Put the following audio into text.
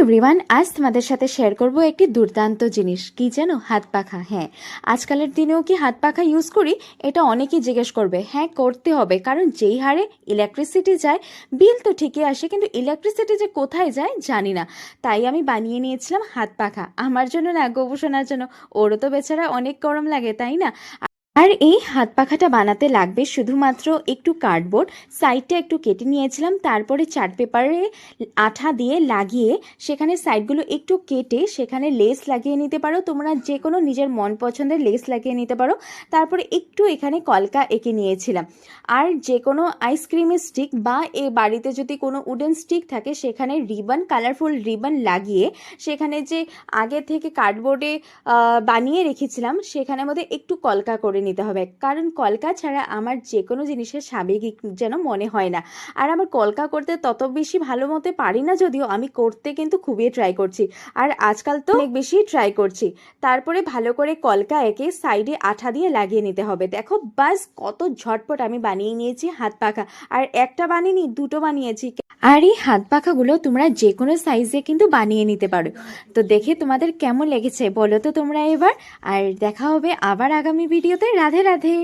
Everyone, আজ তোমাদের সাথে শেয়ার করব একটি দুর্দান্ত জিনিস। কি জানো? হাত পাখা। হ্যাঁ, আজকালের দিনেও কি হাত পাখা ইউজ করি? এটা অনেকেই জিজ্ঞেস করবে। হ্যাঁ, করতে হবে, কারণ যেই হারে ইলেকট্রিসিটি যায়, বিল তো ঠিকই আসে, কিন্তু ইলেকট্রিসিটি যে কোথায় যায় জানি না। তাই আমি বানিয়ে নিয়েছিলাম হাত পাখা আমার জন্য না, গোপোষণার জন্য। ওরও তো বেচারা অনেক গরম লাগে, তাই না? আর এই হাত পাখাটা বানাতে লাগবে শুধুমাত্র একটু কার্ডবোর্ড, সাইডটা একটু কেটে নিয়েছিলাম, তারপরে চার্ট পেপারে আঠা দিয়ে লাগিয়ে সেখানে সাইডগুলো একটু কেটে সেখানে লেস লাগিয়ে নিতে পারো, তোমরা যে কোনো নিজের মন পছন্দের লেস লাগিয়ে নিতে পারো। তারপরে একটু এখানে কলকা এঁকে নিয়েছিলাম। আর যে কোনো আইসক্রিমের স্টিক বা এ বাড়িতে যদি কোনো উডেন স্টিক থাকে সেখানে রিবন, কালারফুল রিবন লাগিয়ে সেখানে যে আগে থেকে কার্ডবোর্ডে বানিয়ে রেখেছিলাম সেখানের মধ্যে একটু কলকা করে নিতে হবে, কারণ কলকা ছাড়া আমার যে কোনো জিনিসের স্বাভাবিক যেন মনে হয় না। আর আমার কলকা করতে তত বেশি ভালো মতো পারি না, যদিও আমি করতে কিন্তু খুবই ট্রাই করছি, আর আজকাল তো অনেক বেশি ট্রাই করছি। তারপরে ভালো করে কলকা এঁকে সাইডে আঠা দিয়ে লাগিয়ে নিতে হবে। দেখো বাস কত ঝটপট আমি বানিয়ে নিয়েছি হাত পাখা। আর একটা বানিয়ে দুটো বানিয়েছি। আর এই হাত পাখাগুলো তোমরা যে কোনো সাইজে কিন্তু বানিয়ে নিতে পারো। তো দেখে তোমাদের কেমন লেগেছে বলো তো তোমরা এবার। আর দেখা হবে আবার আগামী ভিডিওতে। রাধে রাধে।